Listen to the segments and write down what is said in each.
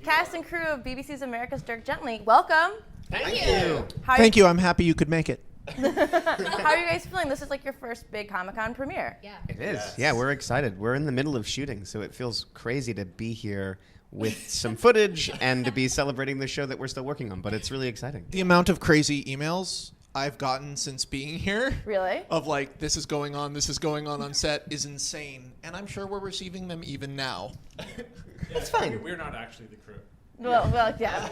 cast and crew of BBC's America's Dirk Gently. Welcome. Thank you. Thank you. I'm happy you could make it. How are you guys feeling? This is like your first big Comic-Con premiere. Yeah. It is. Yes. Yeah, we're excited. We're in the middle of shooting, so it feels crazy to be here with some footage and to be celebrating the show that we're still working on, but it's really exciting. The amount of crazy emails I've gotten since being here Really? of like, this is going on set is insane. And I'm sure we're receiving them even now. It's fine. We're not actually the crew. Well, yeah.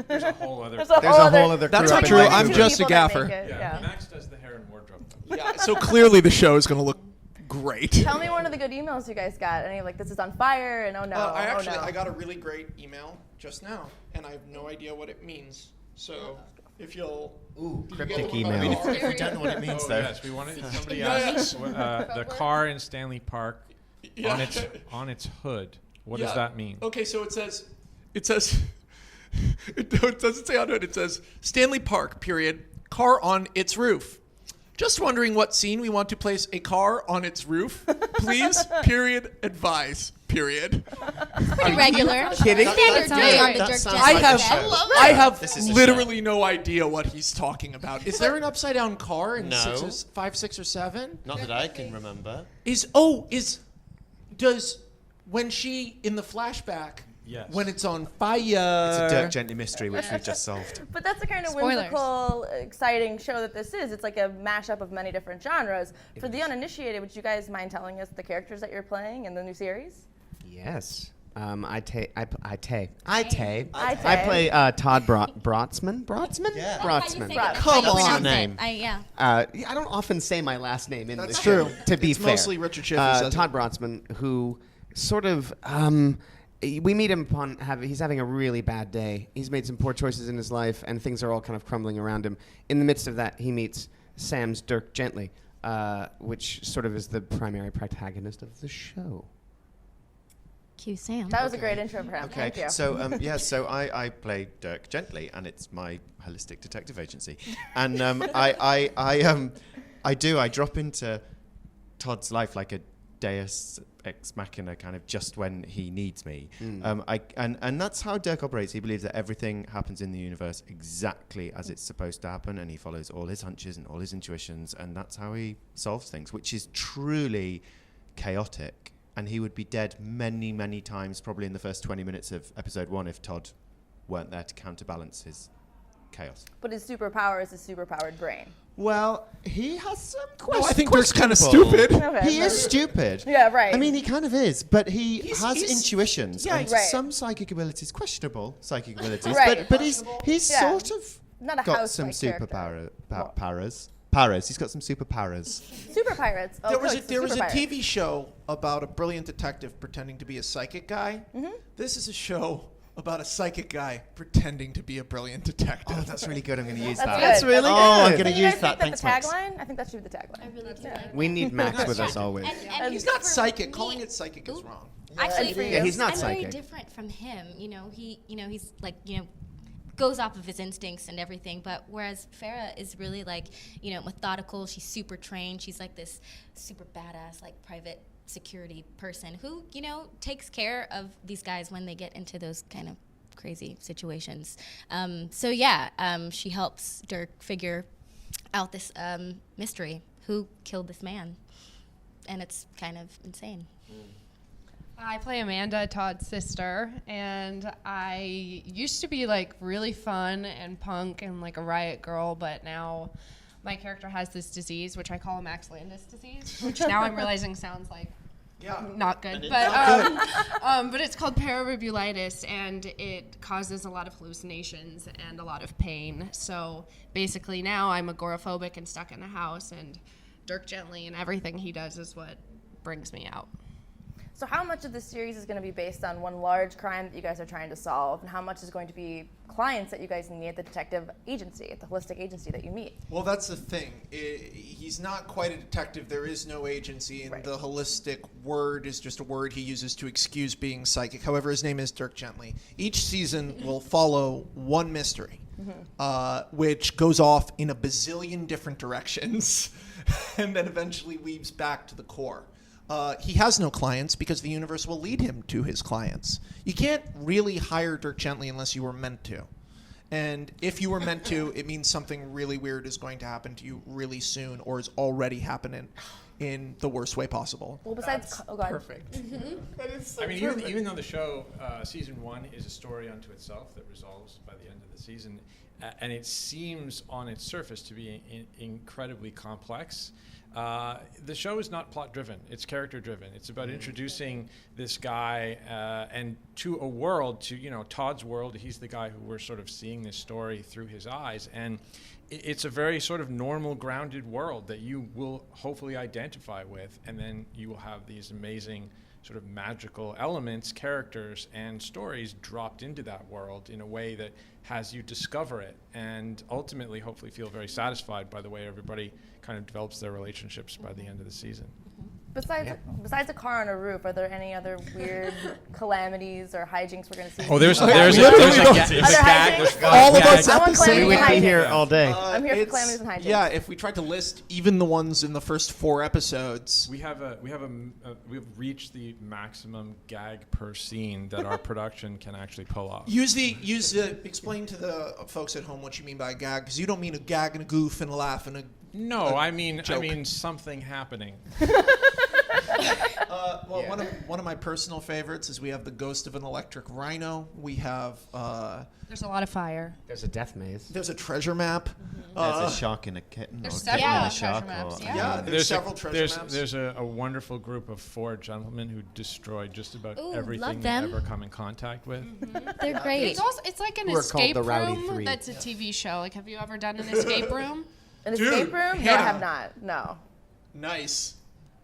There's a whole other. There's There's a whole other That's crew not up true. in I'm Vancouver. just a People that gaffer. make it, Yeah. yeah. Max does the hair and wardrobe. Yeah, so clearly the show is going to look great. Tell me one of the good emails you guys got. Any like, this is on fire, and oh no, I got a really great email just now, and I have no idea what it means. So if you'll... Ooh, you cryptic get the one email. about I mean, it? if we don't know what it means, though. Yes, we wanted somebody asked the car in Stanley Park Yeah. on its hood. What Yeah. does that mean? Okay, so it says, it doesn't say on it. It says Stanley Park, period, car on its roof. Just wondering what scene we want to place a car on its roof. Please, period, advise, period. Pretty regular. kidding? Standard day on the That Dirk sounds Gently. like I a show. love I it. have This is a literally no idea what he's talking about. Is there an upside down car in No. 5, 6, or 7? Not that I can remember. Does when she in the flashback Yes. when it's on fire? It's a Dirk Gently mystery, which we've just solved. But that's the kind of Spoilers. whimsical, exciting show that this is. It's like a mashup of many different genres. For the uninitiated, would you guys mind telling us the characters that you're playing in the new series? Yes. I play Todd Brotzman. Yeah. Brotzman. Come That's on. your name. I don't often say my last name in That's the show. true. To be It's fair, mostly Richard Schiff who says Todd it. Brotzman, who sort of we meet him upon he's having a really bad day. He's made some poor choices in his life, and things are all kind of crumbling around him. In the midst of that, he meets Sam's Dirk Gently, which sort of is the primary protagonist of the show. Cue Sam. That was a great intro for him. Okay, Thank you. so I play Dirk Gently, and it's my holistic detective agency, and I drop into Todd's life like a Deus ex machina, kind of just when he needs me. And that's how Dirk operates. He believes that everything happens in the universe exactly as it's supposed to happen, and he follows all his hunches and all his intuitions, and that's how he solves things, which is truly chaotic. And he would be dead many, many times, probably in the first 20 minutes of episode 1, if Todd weren't there to counterbalance his chaos. But his superpower is his superpowered brain. Well, he has some No, questions. I think Dirk's kind of stupid. Okay, He is stupid. Yeah, right. I mean, he kind of is, but he He's- has he's- intuitions yeah, and right. some psychic abilities, questionable psychic abilities, Right. but he's Yeah. sort of Not a got some house-like super character. powers. He's got some super powers. Super pirates. Oh, There was good, there was a super pirates. TV show about a brilliant detective pretending to be a psychic guy. This is a show about a psychic guy pretending to be a brilliant detective. Oh, that's really good. I'm going to use That's that. good. That's really Oh, I'm good. going to Do you guys use that. think Thanks, that's Max. the tagline? I think that should be the tagline. I really do like We need Max with us always. And He's not for psychic. me- Calling it psychic is wrong. Actually, Yeah, he's not I'm psychic. very different from him. He's like, goes off of his instincts and everything. But whereas Farah is really like, methodical. She's super trained. She's like this super badass, like private security person who, takes care of these guys when they get into those kind of crazy situations. She helps Dirk figure out this mystery. Who killed this man? And it's kind of insane. I play Amanda, Todd's sister, and I used to be like really fun and punk and like a riot girl, but now my character has this disease, which I call a Max Landis disease, which now I'm realizing sounds like not good, but it's called parabibulitis, and it causes a lot of hallucinations and a lot of pain. So basically now I'm agoraphobic and stuck in a house, and Dirk Gently and everything he does is what brings me out. So how much of this series is going to be based on one large crime that you guys are trying to solve, and how much is going to be clients that you guys need at the detective agency, at the holistic agency that you meet? Well, that's the thing. He's not quite a detective. There is no agency, and Right. the holistic word is just a word he uses to excuse being psychic. However, his name is Dirk Gently. Each season will follow one mystery, which goes off in a bazillion different directions, and then eventually weaves back to the core. He has no clients because the universe will lead him to his clients. You can't really hire Dirk Gently unless you were meant to. And if you were meant to, it means something really weird is going to happen to you really soon or is already happening in the worst way possible. Well, besides, go ahead. Perfect. That is so I mean, perfect. even though the show, season 1 is a story unto itself that resolves by the end of the season, and it seems on its surface to be incredibly complex, the show is not plot driven. It's character driven. It's about introducing this guy and to a world, to Todd's world. He's the guy who we're sort of seeing this story through his eyes, and it's a very sort of normal, grounded world that you will hopefully identify with, and then you will have these amazing sort of magical elements, characters, and stories dropped into that world in a way that has you discover it and ultimately hopefully feel very satisfied by the way everybody kind of develops their relationships by the end of the season. Besides a car on a roof, are there any other weird calamities or hijinks we're going to see? Oh, there's a Other gag. hijinks? All of us I want episodes. calamities We and would be hijinks. here all day. I'm here for It's- calamities and hijinks. Yeah, if we tried to list even the ones in the first 4 episodes. We've reached the maximum gag per scene that our production can actually pull off. Explain to the folks at home what you mean by a gag, because you don't mean a gag and a goof and a laugh and a. No, I mean joke. something happening. One of my personal favorites is we have the ghost of an electric rhino. We have There's a lot of fire. There's a death maze. there's a treasure map. There's a shark in a kitten. There's or a kitten several in a treasure shark. maps, Or, yeah. There's several treasure maps. There's a wonderful group of 4 gentlemen who destroyed just about Ooh, everything love they them. ever come in contact with. They're great. It's like an Who are called escape the Rowdy room Three. that's a TV show. Like, have you ever done an escape room? An escape room? No, yeah. I have not. No. Nice.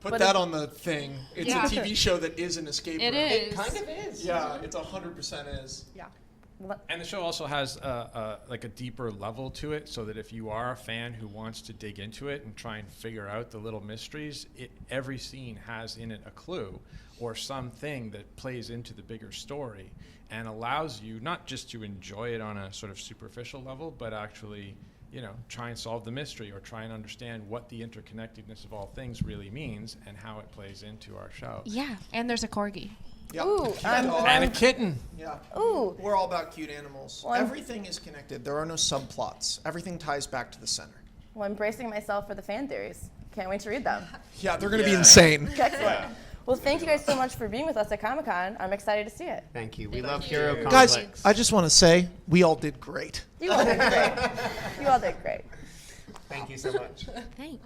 Put But that on the thing. It's Yeah. a TV show that is an escape It room. is. Kind of is. Yeah, it's 100% is. Yeah. And the show also has like a deeper level to it, so that if you are a fan who wants to dig into it and try and figure out the little mysteries, every scene has in it a clue or something that plays into the bigger story and allows you not just to enjoy it on a sort of superficial level, but actually, try and solve the mystery or try and understand what the interconnectedness of all things really means and how it plays into our show. Yeah. And there's a corgi. Yep. Ooh, And a kitten. Yeah. Ooh. We're all about cute animals. Well, I'm- Everything is connected. There are no subplots. Everything ties back to the center. Well, I'm bracing myself for the fan theories. Can't wait to read them. Yeah, they're going to be insane. Excellent. Well, thank you guys so much for being with us at Comic-Con. I'm excited to see it. Thank you. We love Hero Guys, Complex. I just want to say we all did great. You all did great. You all did great. Thank you so much. Thanks.